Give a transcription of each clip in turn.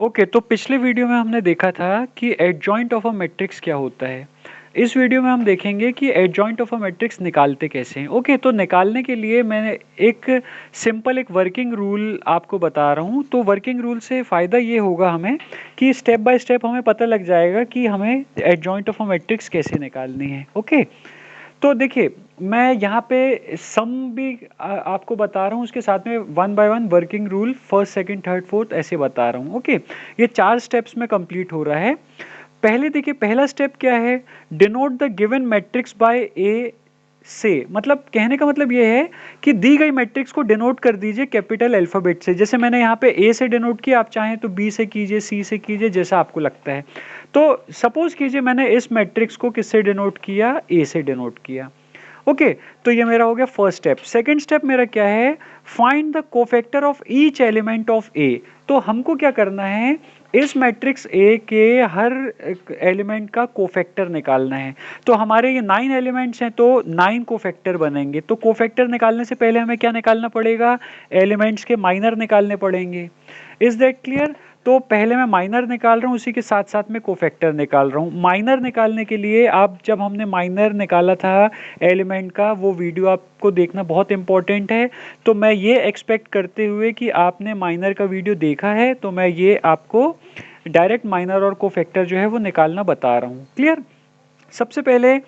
Okay, तो पिछले video में हमने देखा था कि एडजॉइंट ऑफ अ मैट्रिक्स क्या होता है। इस वीडियो में हम देखेंगे कि एडजॉइंट ऑफ अ मैट्रिक्स निकालते कैसे हैं। ओके, तो निकालने के लिए मैंने एक सिंपल एक वर्किंग रूल आपको बता रहा हूँ। तो वर्किंग रूल से फ़ायदा ये होगा हमें कि स्टेप बाय स्टेप हमें पता लग जाएगा कि हमें एडजॉइंट ऑफ अ मैट्रिक्स कैसे निकालनी है। ओके, तो देखिए, मैं यहाँ पे सम भी आपको बता रहा हूँ, उसके साथ में one by one working rule first second third fourth ऐसे बता रहा हूँ। ओके, ये 4 स्टेप्स में कंप्लीट हो रहा है। पहले देखिए, पहला स्टेप क्या है, denote the given matrix by a से, मतलब कहने का मतलब ये है कि दी गई मैट्रिक्स को डिनोट कर दीजिए कैपिटल अल्फाबेट से। जैसे मैंने यहाँ पे ए से डिनोट किया, आप चाहें तो बी से कीजिए, सी से कीजिए, जैसा आपको लगता है। तो सपोज कीजिए मैंने इस मैट्रिक्स को किससे डिनोट किया, ए से डिनोट किया। ओके, तो ये मेरा हो गया फर्स्ट स्टेप। सेकंड स्टेप मेरा क्या है, find the cofactor of each element of a. तो हमको क्या करना है, इस मैट्रिक्स ए के हर एलिमेंट का कोफैक्टर निकालना है। तो हमारे ये 9 एलिमेंट्स हैं, तो 9 कोफैक्टर बनेंगे। तो कोफैक्टर निकालने से पहले हमें क्या निकालना पड़ेगा, एलिमेंट्स के माइनर निकालने पड़ेंगे। Is that clear? तो पहले मैं माइनर निकाल रहा हूँ, उसी के साथ साथ में कोफैक्टर निकाल रहा हूँ। माइनर निकालने के लिए आप, जब हमने माइनर निकाला था एलिमेंट का, वो वीडियो आपको देखना बहुत इंपॉर्टेंट है। तो मैं ये एक्सपेक्ट करते हुए कि आपने माइनर का वीडियो देखा है, तो मैं ये आपको डायरेक्ट माइनर और कोफैक्टर जो है वो निकालना बता रहा हूँ। क्लियर? सबसे पहले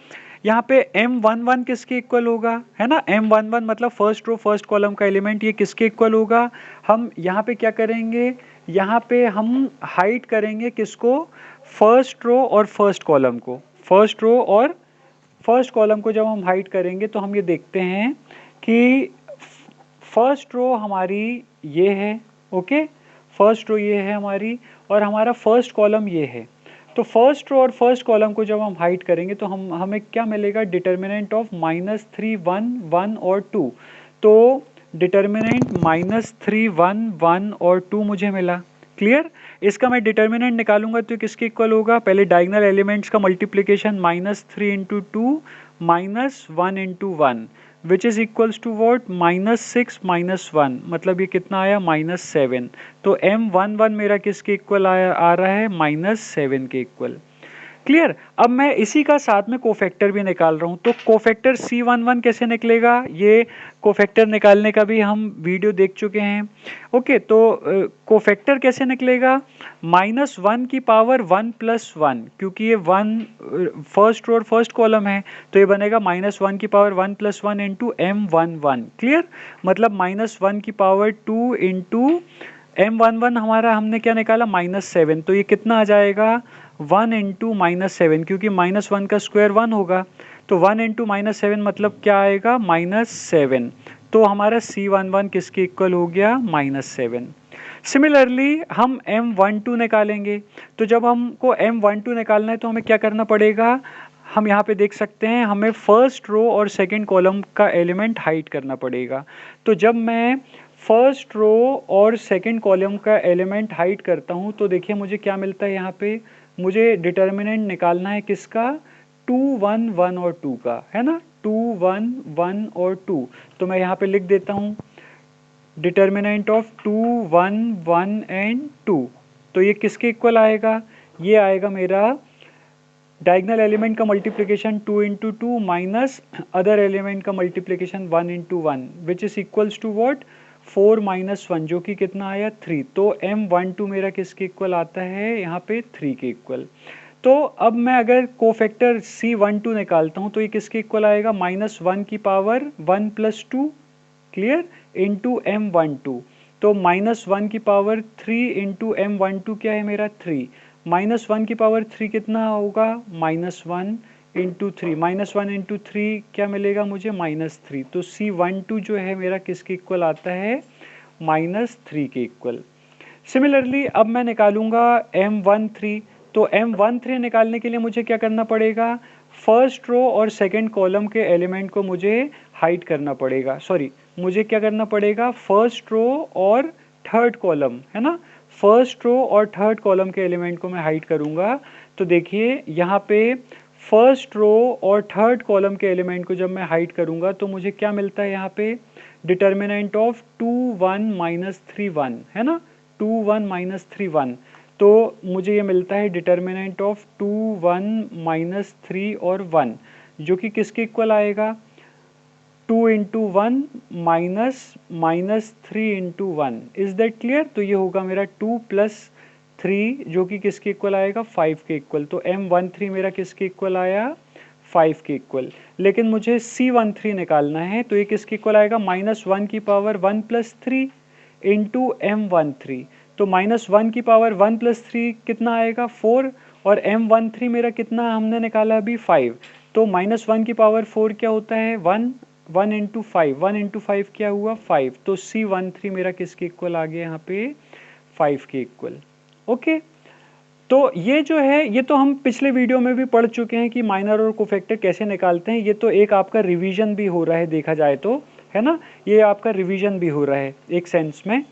यहाँ पे M11 किसके इक्वल होगा, है ना। M11 मतलब फर्स्ट रो फर्स्ट कॉलम का एलिमेंट, ये किसके इक्वल होगा। हम यहाँ पे क्या करेंगे, यहाँ पे हम हाइड करेंगे किसको, फर्स्ट रो और फर्स्ट कॉलम को। फर्स्ट रो और फर्स्ट कॉलम को जब हम हाइड करेंगे तो हम ये देखते हैं कि फर्स्ट रो हमारी ये है। ओके, फर्स्ट रो ये है हमारी, और हमारा फर्स्ट कॉलम ये है। तो फर्स्ट रो और फर्स्ट कॉलम को जब हम हाइड करेंगे तो हमें क्या मिलेगा, डिटर्मिनेंट ऑफ -3 1 1 और 2। तो डिटर्मिनेंट -3 1 1 और 2 मुझे मिला। क्लियर? इसका मैं डिटर्मिनेंट निकालूंगा तो किसके इक्वल होगा, पहले डायगोनल एलिमेंट्स का multiplication, -3 into 2 -1 into 1 which is equals to what, -6 -1, मतलब ये कितना आया, -7। तो M11 मेरा किसके इक्वल आ रहा है, -7 के इक्वल। क्लियर? अब मैं इसी का साथ में कोफैक्टर भी निकाल रहा हूं। तो कोफैक्टर C11 कैसे निकलेगा, ये कोफैक्टर निकालने का भी हम वीडियो देख चुके हैं। ओके, तो कोफैक्टर कैसे निकलेगा, -1 की पावर 1 + 1, क्योंकि ये 1 फर्स्ट रो और फर्स्ट कॉलम है, तो ये बनेगा -1 की पावर 1 + 1 इंटू M11। क्लियर? मतलब -1 की पावर 2 इंटू M11 हमारा हमने क्या निकाला, -7। तो ये कितना आ जाएगा, 1 इंटू -7, क्योंकि -1 का स्क्वायर 1 होगा। तो 1 इंटू -7 मतलब क्या आएगा, -7। तो हमारा C11 किसके इक्वल हो गया, -7। सिमिलरली हम M12 निकालेंगे। तो जब हमको M12 निकालना है तो हमें क्या करना पड़ेगा, हम यहाँ पे देख सकते हैं, हमें फर्स्ट रो और सेकंड कॉलम का एलिमेंट हाइड करना पड़ेगा। तो जब मैं फर्स्ट रो और सेकंड कॉलम का एलिमेंट हाइड करता हूँ तो देखिए मुझे क्या मिलता है, यहाँ पे मुझे डिटर्मिनेंट निकालना है किसका, 2 1 1 और 2 का, है ना। 2 1 1 और 2, तो मैं यहाँ पे लिख देता हूँ डिटर्मिनेंट ऑफ 2 1 1 एंड 2। तो ये किसके इक्वल आएगा, ये आएगा मेरा डायगोनल एलिमेंट का multiplication 2 into 2 minus other element का multiplication 1 into 1 which is equals to what, 4 - 1, जो कि कितना आया, 3। तो M12 मेरा किसके इक्वल आता है, यहाँ पे 3 के इक्वल। तो अब मैं अगर कोफैक्टर C12 निकालता हूँ तो ये किसके इक्वल आएगा, -1 की पावर 1 + 2, क्लियर, इंटू M12। तो -1 की पावर 3 इंटू M12 क्या है मेरा, 3। -1 की पावर 3 कितना होगा, -1 इंटू 3, -1 इंटू 3 क्या मिलेगा मुझे, -3। तो C12 जो है मेरा किसके इक्वल आता है, -3 के इक्वल। सिमिलरली अब मैं निकालूंगा M13। तो M13 निकालने के लिए मुझे क्या करना पड़ेगा, फर्स्ट रो और सेकंड कॉलम के एलिमेंट को मुझे हाइड करना पड़ेगा। सॉरी, मुझे क्या करना पड़ेगा, फर्स्ट रो और थर्ड कॉलम, है ना। फर्स्ट रो और थर्ड कॉलम के एलिमेंट को मैं हाइड करूंगा। तो देखिए यहाँ पे फर्स्ट रो और थर्ड कॉलम के एलिमेंट को जब मैं हाइड करूंगा तो मुझे क्या मिलता है, यहाँ पे डिटर्मिनेंट ऑफ 2 1 -3 1, है ना। 2 1 -3 1, तो मुझे ये मिलता है डिटर्मिनेंट ऑफ 2, 1, -3 और 1, जो कि किसके इक्वल आएगा, 2 into 1 -3 into 1। Is that clear? तो ये होगा मेरा 2 + 3 जो कि किसके इक्वल आएगा, 5 के इक्वल। तो M13 मेरा किसके इक्वल आया, 5 के इक्वल। लेकिन मुझे C13 निकालना है, तो ये किसके इक्वल आएगा, -1 की पावर 1 + 3 इंटू M13। तो -1 की पावर 1 + 3 कितना आएगा, 4, और M13 मेरा कितना हमने निकाला अभी, 5। तो -1 की पावर 4 क्या होता है, 1, 1 इंटू 5, 1 इंटू 5 क्या हुआ, 5। तो C13 मेरा किसके इक्वल आ गया यहाँ पे, 5 के इक्वल। ओके, तो ये जो है, ये तो हम पिछले वीडियो में भी पढ़ चुके हैं कि माइनर और कोफैक्टर कैसे निकालते हैं। ये तो एक आपका रिवीजन भी हो रहा है, देखा जाए तो, है ना, ये आपका रिवीजन भी हो रहा है एक सेंस में।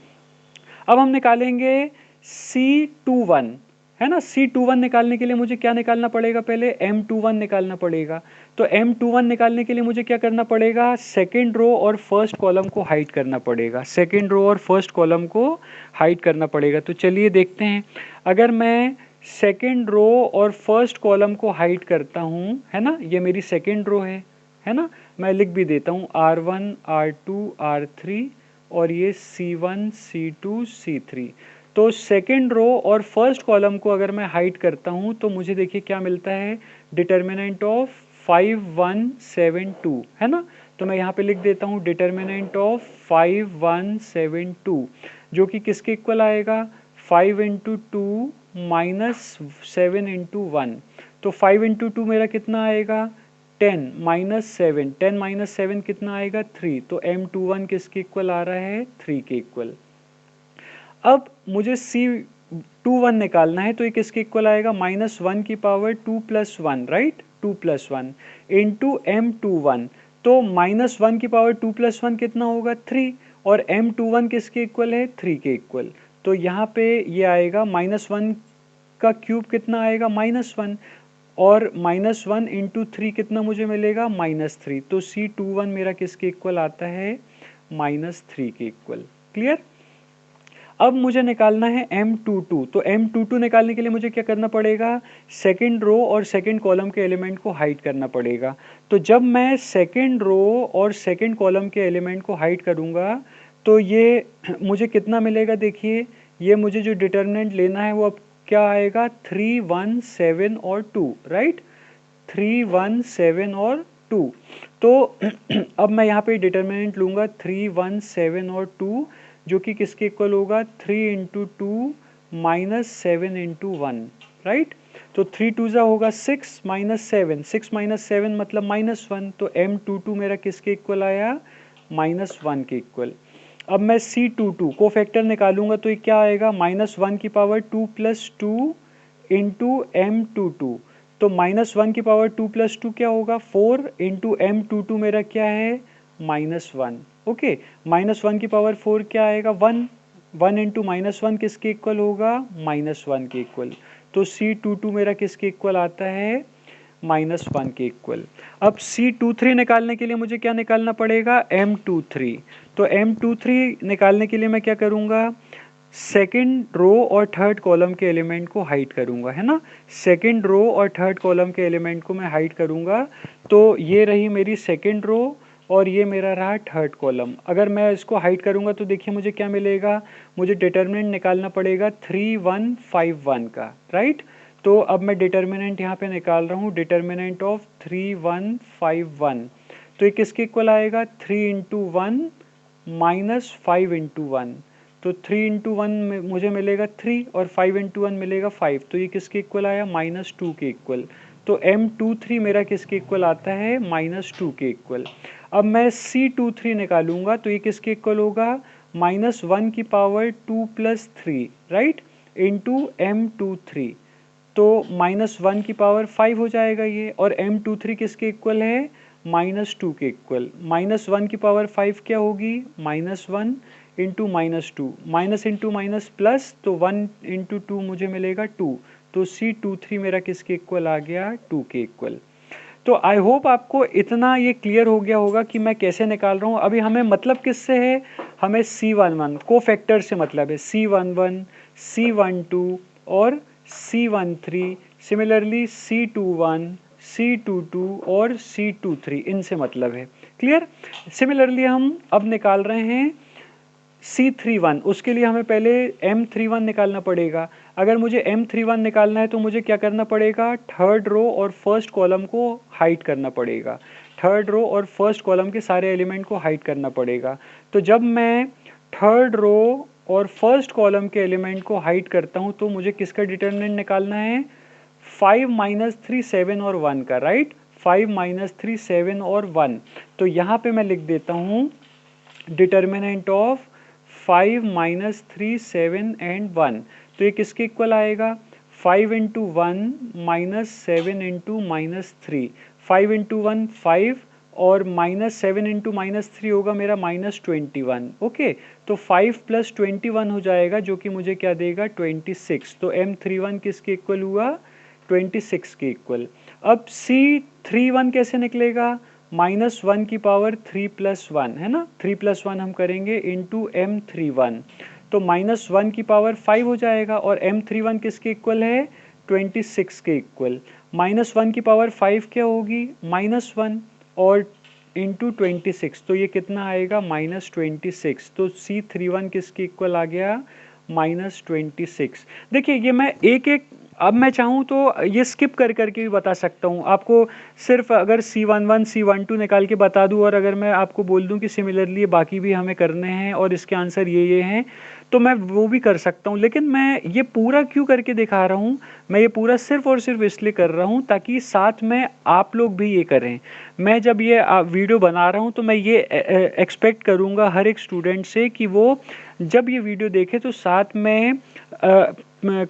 अब हम निकालेंगे C21, है ना। C21 निकालने के लिए मुझे क्या निकालना पड़ेगा, पहले M21 निकालना पड़ेगा। तो M21 निकालने के लिए मुझे क्या करना पड़ेगा, सेकेंड रो और फर्स्ट कॉलम को हाइड करना पड़ेगा, सेकेंड रो और फर्स्ट कॉलम को हाइड करना पड़ेगा। तो चलिए देखते हैं, अगर मैं सेकेंड रो और फर्स्ट कॉलम को हाइड करता हूँ, है ना, ये मेरी सेकेंड रो है ना, मैं लिख भी देता हूँ R1, R2, R3 और ये C1, C2, C3। तो सेकेंड रो और फर्स्ट कॉलम को अगर मैं हाइड करता हूँ तो मुझे देखिए क्या मिलता है, डिटर्मिनेंट ऑफ 5, 1, 7, 2, है ना। तो मैं यहाँ पे लिख देता हूँ डिटर्मिनेंट ऑफ 5, 1, 7, 2, जो कि किसके इक्वल आएगा, 5 इंटू 2 -7 इंटू 1। तो 5 इंटू 2 मेरा कितना आएगा, 10 -7, 10 - 7 कितना आएगा, 3। तो M21 किसके इक्वल आ रहा है, 3 के इक्वल। अब मुझे C21 निकालना है, तो ये किसके इक्वल आएगा, -1 की पावर 2 + 1, राइट, 2 + 1 इंटू M21। तो -1 की पावर 2 + 1 कितना होगा, 3, और M21 किसके इक्वल है, 3 के इक्वल। तो यहाँ पे ये आएगा -1 का क्यूब कितना आएगा, -1, और -1 इंटू 3 कितना मुझे मिलेगा, -3। तो C21 मेरा किसके इक्वल आता है, -3 के इक्वल। क्लियर? अब मुझे निकालना है M22। तो M22 निकालने के लिए मुझे क्या करना पड़ेगा, सेकेंड रो और सेकेंड कॉलम के एलिमेंट को हाइड करना पड़ेगा। तो जब मैं सेकेंड रो और सेकेंड कॉलम के एलिमेंट को हाइड करूंगा तो ये मुझे कितना मिलेगा, देखिए, ये मुझे जो डिटर्मिनेंट लेना है वो अब क्या आएगा, 3, 1, 7 और 2, राइट, 3, 1, 7 और 2। तो अब मैं यहाँ पे डिटर्मिनेंट लूंगा 3, 1, 7 और 2, जो कि किसके इक्वल होगा, 3 इंटू 2 -7 इंटू 1, राइट। तो 3 2 जा होगा 6 -7, 6 -7 मतलब -1। तो M22 मेरा किसके इक्वल आया, -1 के इक्वल। अब मैं C22 को फैक्टर निकालूंगा तो ये क्या आएगा, -1 की पावर 2 + 2 इंटू M22। तो -1 की पावर 2 + 2 क्या होगा, 4 इंटू M22 मेरा क्या है, -1। ओके, -1 की पावर 4 क्या आएगा, 1, 1 इंटू -1 किसके इक्वल होगा, -1 के इक्वल। तो C22 मेरा किसके इक्वल आता है, -1 के इक्वल। अब C23 निकालने के लिए मुझे क्या निकालना पड़ेगा, M23। तो M23 निकालने के लिए मैं क्या करूंगा, सेकेंड रो और थर्ड कॉलम के एलिमेंट को हाइड करूंगा, है ना, सेकेंड रो और थर्ड कॉलम के एलिमेंट को मैं हाइड करूंगा। तो ये रही मेरी सेकेंड रो और ये मेरा रहा थर्ड कॉलम। अगर मैं इसको हाइड करूंगा तो देखिए मुझे क्या मिलेगा, मुझे डिटर्मिनेंट निकालना पड़ेगा 3, 1, 5, 1 का, राइट। तो अब मैं डिटर्मिनेंट यहाँ पे निकाल रहा हूँ, डिटर्मिनेंट ऑफ 3, 1, 5, 1। तो ये किसके इक्वल आएगा, 3 इंटू 1 -5 इंटू 1। तो 3 इंटू 1 में मुझे मिलेगा 3 और 5 इंटू 1 मिलेगा 5। तो ये किसके इक्वल आया, -2 के इक्वल। तो M23 मेरा किसके इक्वल आता है, -2 के इक्वल। अब मैं C23 निकालूंगा तो ये किसके इक्वल होगा, -1 की पावर 2 + 3, राइट, इंटू M23। तो -1 की पावर 5 हो जाएगा ये, और M23 किसके इक्वल है, -2 के इक्वल। -1 की पावर 5 क्या होगी, -1 into -2, minus into minus plus, तो 1 इंटू 2 मुझे मिलेगा 2। तो C23 मेरा किसके इक्वल आ गया, 2 के इक्वल। तो आई होप आपको इतना ये क्लियर हो गया होगा कि मैं कैसे निकाल रहा हूँ। अभी हमें मतलब किससे है, हमें C11 को फैक्टर से मतलब है, C11, C12, और C13, सिमिलरली C21, C22 और C23, इनसे मतलब है। क्लियर? सिमिलरली हम अब निकाल रहे हैं C31, उसके लिए हमें पहले M31 निकालना पड़ेगा। अगर मुझे M31 निकालना है तो मुझे क्या करना पड़ेगा, थर्ड रो और फर्स्ट कॉलम को हाइड करना पड़ेगा। थर्ड रो और फर्स्ट कॉलम के सारे एलिमेंट को हाइड करना पड़ेगा। तो जब मैं थर्ड रो और फर्स्ट कॉलम के एलिमेंट को हाइड करता हूं तो मुझे किसका डिटर्मिनेंट निकालना है, 5 माइनस 3 7 और 1 का, राइट। 5 माइनस 3 7 और 1। तो यहाँ पे मैं लिख देता हूँ डिटर्मिनेंट ऑफ 5 माइनस 3 7 एंड 1। तो ये किसके इक्वल आएगा, 5 into 1 minus 7 into minus 3। 5 into 1 5 और माइनस 7 इंटू माइनस 3 होगा मेरा माइनस 21। ओके, तो 5 प्लस 21 हो जाएगा जो कि मुझे क्या देगा, 26। तो M31 किसके इक्वल हुआ, 26 के इक्वल। अब C31 कैसे निकलेगा, -1 की पावर 3 प्लस 1 है ना, 3 प्लस 1 हम करेंगे इंटू M31, तो -1 की पावर 5 हो जाएगा। और M31 किसके इक्वल है, 26 के इक्वल। -1 की पावर 5 क्या होगी, -1 और इंटू 26, तो ये कितना आएगा, -26। तो C31 किसके इक्वल आ गया, -26। देखिए ये मैं एक एक, अब मैं चाहूँ तो ये स्किप कर करके भी बता सकता हूँ आपको। सिर्फ अगर C11 C12 निकाल के बता दूँ और अगर मैं आपको बोल दूँ कि सिमिलरली ये बाकी भी हमें करने हैं और इसके आंसर ये हैं, तो मैं वो भी कर सकता हूँ। लेकिन मैं ये पूरा क्यों करके दिखा रहा हूँ, मैं ये पूरा सिर्फ और सिर्फ इसलिए कर रहा हूँ ताकि साथ में आप लोग भी ये करें। मैं जब ये वीडियो बना रहा हूँ तो मैं ये एक्सपेक्ट करूँगा हर एक स्टूडेंट से कि वो जब ये वीडियो देखे तो साथ में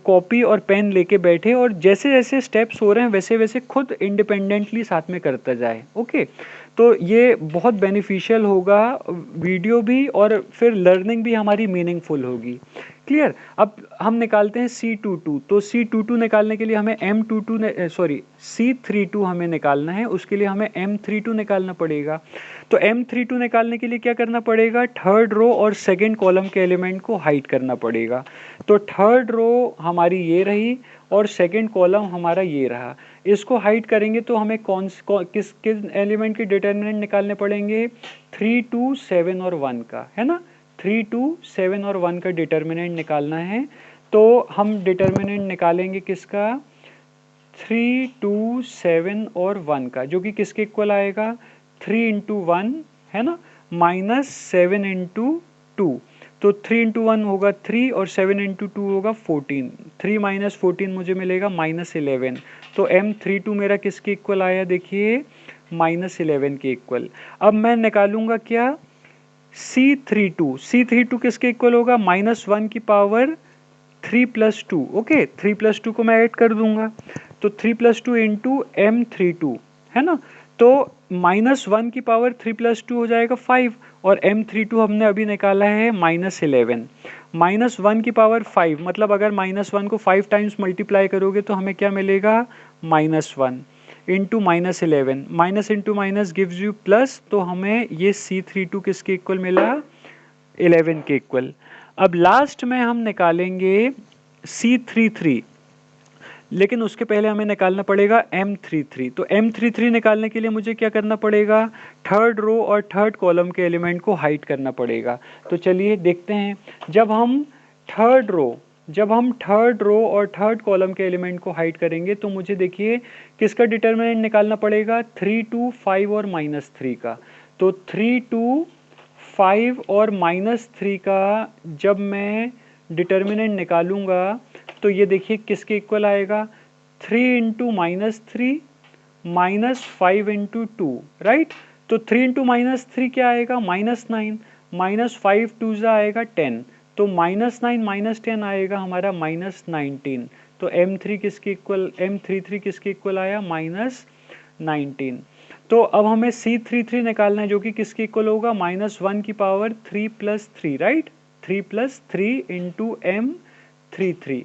कॉपी और पेन लेके बैठे और जैसे जैसे स्टेप्स हो रहे हैं वैसे वैसे खुद इंडिपेंडेंटली साथ में करता जाए। ओके, तो ये बहुत बेनिफिशियल होगा, वीडियो भी और फिर लर्निंग भी हमारी मीनिंगफुल होगी। क्लियर? अब हम निकालते हैं C22, तो C22 निकालने के लिए हमें C32 हमें निकालना है, उसके लिए हमें M32 निकालना पड़ेगा। तो M32 निकालने के लिए क्या करना पड़ेगा, थर्ड रो और सेकंड कॉलम के एलिमेंट को हाइड करना पड़ेगा। तो थर्ड रो हमारी ये रही और सेकंड कॉलम हमारा ये रहा। इसको हाइड करेंगे तो हमें किस किस एलिमेंट के डिटर्मिनेंट निकालने पड़ेंगे, 3 2 7 और 1 का, है ना। 3 2 7 और 1 का डिटर्मिनेंट निकालना है। तो हम डिटर्मिनेंट निकालेंगे किसका, 3 2 7 और 1 का, जो कि किसके इक्वल आएगा, 3 इंटू 1 है ना, -7 इंटू 2। तो 3 इंटू 1 होगा 3 और 7 इंटू 2 होगा 14। 3 माइनस 14 मुझे मिलेगा -11। तो M32 मेरा किसके इक्वल आया, देखिए -11 के इक्वल। अब मैं निकालूंगा क्या, C32। C32 किसके इक्वल होगा, -1 की पावर 3 प्लस 2। ओके, 3 प्लस 2 को मैं ऐड कर दूंगा, तो 3 प्लस 2 इंटू M32 है ना। तो -1 की पावर 3 प्लस 2 हो जाएगा 5 और M32 हमने अभी निकाला है -11। -1 की पावर 5 मतलब अगर -1 को 5 टाइम्स मल्टीप्लाई करोगे तो हमें क्या मिलेगा, -1 into -11, minus into minus gives you plus. तो हमें ये C32 किसके इक्वल मिला, 11 के इक्वल। अब लास्ट में हम निकालेंगे C33, लेकिन उसके पहले हमें निकालना पड़ेगा M33। तो M33 निकालने के लिए मुझे क्या करना पड़ेगा, थर्ड रो और थर्ड कॉलम के एलिमेंट को हाइड करना पड़ेगा। तो चलिए देखते हैं, जब हम थर्ड रो और थर्ड कॉलम के एलिमेंट को हाइड करेंगे तो मुझे देखिए किसका डिटर्मिनेंट निकालना पड़ेगा, 3 2 5 और -3 का। तो 3 2 5 और -3 का जब मैं डिटर्मिनेंट निकालूंगा तो ये देखिए किसके इक्वल आएगा, 3 इंटू -3 -5 इंटू 2, राइट। तो 3 इंटू -3 क्या आएगा, -9, -5 2 आएगा 10, तो -9 -10 आएगा हमारा -19। तो M33 किसके इक्वल आया, -19। तो अब हमें C33 निकालना है जो कि किसके इक्वल होगा, -1 की power 3 plus 3, right, 3 plus 3 into M33।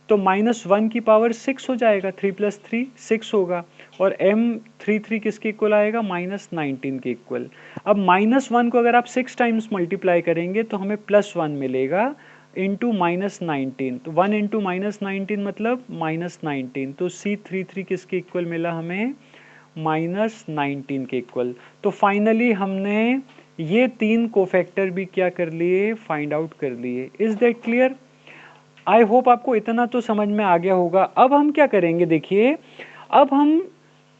तो -1 की पावर 6 हो जाएगा, 3 प्लस 3 6 होगा और M33 किसके इक्वल आएगा, -19 के इक्वल। अब -1 को अगर आप 6 टाइम्स मल्टीप्लाई करेंगे तो हमें +1 मिलेगा, इंटू -19, तो 1 इंटू -19 मतलब -19, तो C33 किसके इक्वल मिला हमें, -19 के इक्वल। तो फाइनली हमने ये 3 कोफैक्टर भी क्या कर लिए, फाइंड आउट कर लिए। Is that clear? I hope आपको इतना तो समझ में आ गया होगा। अब हम क्या करेंगे, देखिए अब हम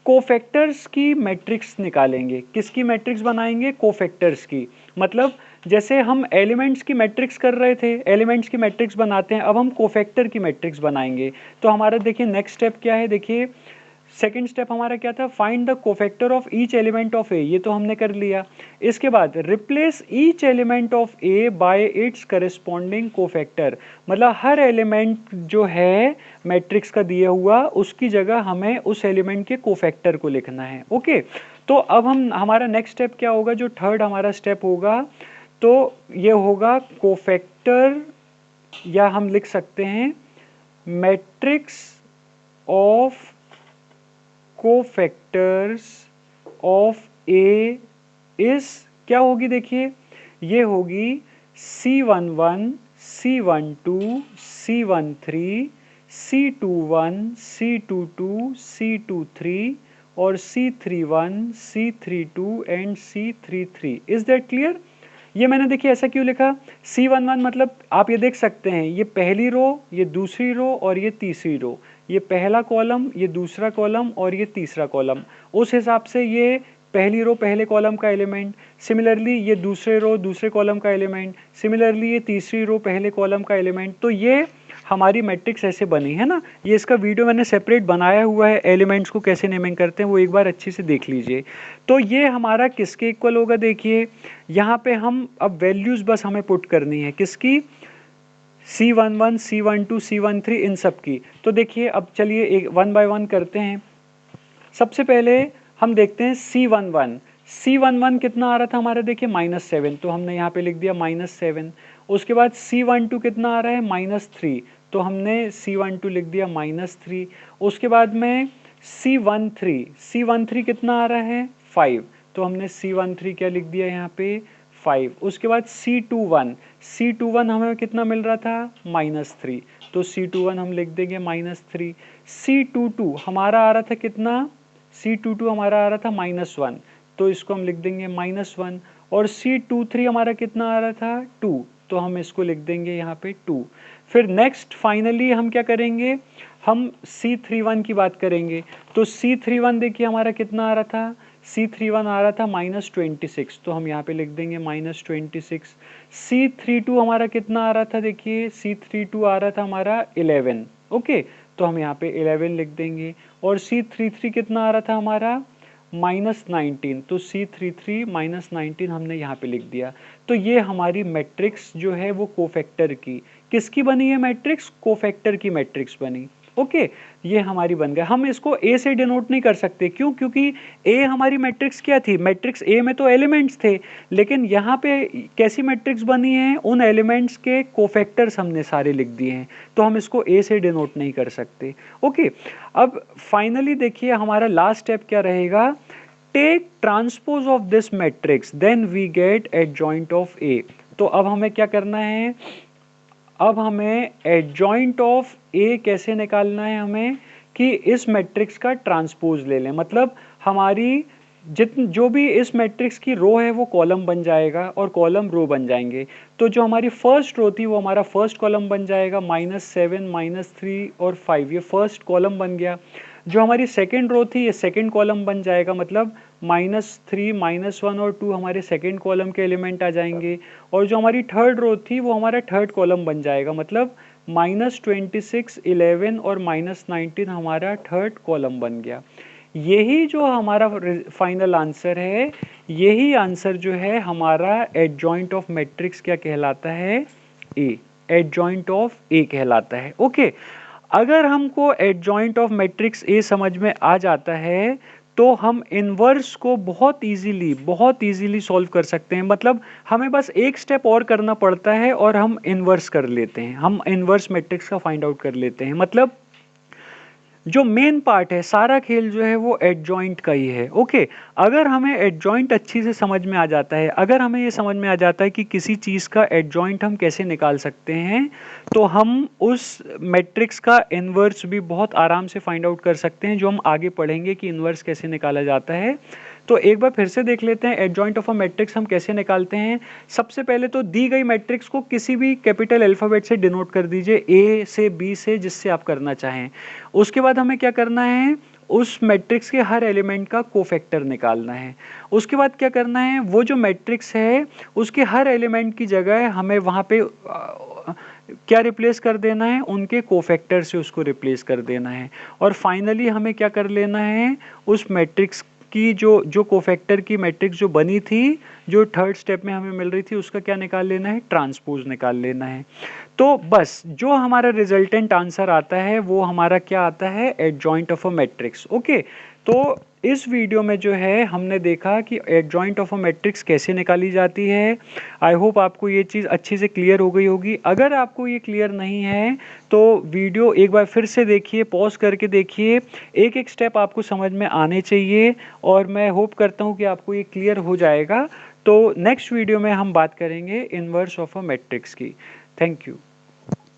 कोफैक्टर्स की मैट्रिक्स निकालेंगे। किसकी मैट्रिक्स बनाएंगे, कोफैक्टर्स की। मतलब जैसे हम एलिमेंट्स की मैट्रिक्स कर रहे थे, एलिमेंट्स की मैट्रिक्स बनाते हैं, अब हम कोफैक्टर की मैट्रिक्स बनाएंगे। तो हमारा देखिए नेक्स्ट स्टेप क्या है, देखिए सेकेंड स्टेप हमारा क्या था, find the cofactor of each element of a, ये तो हमने कर लिया। इसके बाद replace each element of a by its corresponding cofactor, मतलब हर एलिमेंट जो है मैट्रिक्स का दिया हुआ, उसकी जगह हमें उस एलिमेंट के कोफैक्टर को लिखना है। ओके, तो अब हम हमारा नेक्स्ट स्टेप क्या होगा, जो थर्ड हमारा स्टेप होगा, तो ये होगा कोफैक्टर, या हम लिख सकते हैं matrix of cofactors of A is क्या होगी, देखिए ये होगी C11, C12, C13, C21, C22, C23 और C31, C32 and C33। Is that clear? ये मैंने देखिए ऐसा क्यों लिखा, C11 मतलब आप ये देख सकते हैं, ये पहली रो, ये दूसरी रो और ये तीसरी रो, ये पहला कॉलम, ये दूसरा कॉलम और ये तीसरा कॉलम, उस हिसाब से ये पहली रो पहले कॉलम का एलिमेंट, सिमिलरली ये दूसरे रो दूसरे कॉलम का एलिमेंट, सिमिलरली ये तीसरी रो पहले कॉलम का एलिमेंट। तो ये हमारी मैट्रिक्स ऐसे बनी है ना। ये इसका वीडियो मैंने सेपरेट बनाया हुआ है, एलिमेंट्स को कैसे नेमिंग करते हैं वो एक बार अच्छे से देख लीजिए। तो ये हमारा किसके इक्वल होगा, देखिए यहाँ पे हम अब वैल्यूज बस हमें पुट करनी है, किसकी, C11, C12, C13 इन सब की। तो देखिए अब चलिए एक 1 बाय 1 करते हैं। सबसे पहले हम देखते हैं C11, C11 कितना आ रहा था हमारा, देखिए -7, तो हमने यहाँ पे लिख दिया -7। उसके बाद C12 कितना आ रहा है, -3, तो हमने C12 लिख दिया -3। उसके बाद में C13 कितना आ रहा है, 5, तो हमने C13 क्या लिख दिया यहाँ पे, 5। उसके बाद C21 हमें कितना मिल रहा था, -3, तो C21 हम लिख देंगे -3। C22 हमारा आ रहा था कितना, C22 हमारा आ रहा था -1, तो इसको हम लिख देंगे -1। और C23 हमारा कितना आ रहा था, 2, तो हम इसको लिख देंगे यहाँ पे 2। फिर नेक्स्ट फाइनली हम क्या करेंगे, हम C31 की बात करेंगे। तो C31 देखिए हमारा कितना आ रहा था, C31 आ रहा था -26, तो हम यहाँ पे लिख देंगे -26। C32 हमारा कितना आ रहा था, देखिए C32 आ रहा था हमारा 11, ओके, तो हम यहाँ पे 11 लिख देंगे। और C33 कितना आ रहा था हमारा, -19, तो C33 -19 हमने यहाँ पे लिख दिया। तो ये हमारी मैट्रिक्स जो है वो कोफैक्टर की, किसकी बनी है मैट्रिक्स, कोफैक्टर की मैट्रिक्स बनी। ओके, ये हमारी बन गया। हम इसको ए से डिनोट नहीं कर सकते, क्यों, क्योंकि ए हमारी मैट्रिक्स क्या थी, मैट्रिक्स ए में तो एलिमेंट्स थे, लेकिन यहाँ पे कैसी मैट्रिक्स बनी है, उन एलिमेंट्स के कोफैक्टर्स हमने सारे लिख दिए हैं, तो हम इसको ए से डिनोट नहीं कर सकते। ओके, अब फाइनली देखिए हमारा लास्ट स्टेप क्या रहेगा, take transpose of this matrix then we get adjoint of a. तो अब हमें क्या करना है, अब हमें एडजॉइंट ऑफ ए कैसे निकालना है, हमें कि इस मैट्रिक्स का ट्रांसपोज ले लें, मतलब हमारी जो भी इस मैट्रिक्स की रो है वो कॉलम बन जाएगा और कॉलम रो बन जाएंगे। तो जो हमारी फर्स्ट रो थी वो हमारा फर्स्ट कॉलम बन जाएगा, -7, -3 और 5, ये फर्स्ट कॉलम बन गया। जो हमारी सेकेंड रो थी ये सेकेंड कॉलम बन जाएगा, मतलब -3, -1 और 2 हमारे सेकेंड कॉलम के एलिमेंट आ जाएंगे। और जो हमारी थर्ड रो थी वो हमारा थर्ड कॉलम बन जाएगा, मतलब -26, 11 और -19 हमारा थर्ड कॉलम बन गया। यही जो हमारा फाइनल आंसर है, यही आंसर जो है हमारा एडजॉइंट ऑफ मैट्रिक्स क्या कहलाता है, ए, एडजॉइंट ऑफ ए कहलाता है। ओके, अगर हमको एडजॉइंट ऑफ मैट्रिक्स ए समझ में आ जाता है तो हम इनवर्स को बहुत इजीली सॉल्व कर सकते हैं। मतलब हमें बस एक स्टेप और करना पड़ता है और हम इनवर्स कर लेते हैं, हम इनवर्स मैट्रिक्स का फाइंड आउट कर लेते हैं। मतलब जो मेन पार्ट है सारा खेल जो है वो एडजॉइंट का ही है। ओके, अगर हमें एडजॉइंट अच्छी से समझ में आ जाता है, अगर हमें ये समझ में आ जाता है कि किसी चीज़ का एडजॉइंट हम कैसे निकाल सकते हैं, तो हम उस मैट्रिक्स का इन्वर्स भी बहुत आराम से फाइंड आउट कर सकते हैं, जो हम आगे पढ़ेंगे कि इन्वर्स कैसे निकाला जाता है। तो एक बार फिर से देख लेते हैं एडजॉइंट ऑफ अ मैट्रिक्स हम कैसे निकालते हैं। सबसे पहले तो दी गई मैट्रिक्स को किसी भी कैपिटल अल्फाबेट से डिनोट कर दीजिए, ए से बी से, जिससे आप करना चाहें। उसके बाद हमें क्या करना है, उस मैट्रिक्स के हर एलिमेंट का कोफैक्टर निकालना है। उसके बाद क्या करना है, वो जो मैट्रिक्स है उसके हर एलिमेंट की जगह हमें वहाँ पे क्या रिप्लेस कर देना है, उनके कोफैक्टर से उसको रिप्लेस कर देना है। और फाइनली हमें क्या कर लेना है, उस मैट्रिक्स की जो जो कोफैक्टर की मैट्रिक्स जो बनी थी, जो थर्ड स्टेप में हमें मिल रही थी, उसका क्या निकाल लेना है, ट्रांसपोज निकाल लेना है। तो बस जो हमारा रिजल्टेंट आंसर आता है वो हमारा क्या आता है, adjoint of a matrix. Okay, तो इस वीडियो में जो है हमने देखा कि एडजॉइंट ऑफ अ मैट्रिक्स कैसे निकाली जाती है। आई होप आपको ये चीज़ अच्छे से क्लियर हो गई होगी। अगर आपको ये क्लियर नहीं है तो वीडियो एक बार फिर से देखिए, पॉज करके देखिए, एक एक स्टेप आपको समझ में आने चाहिए, और मैं होप करता हूँ कि आपको ये क्लियर हो जाएगा। तो नेक्स्ट वीडियो में हम बात करेंगे इन्वर्स ऑफ अ मैट्रिक्स की। Thank you.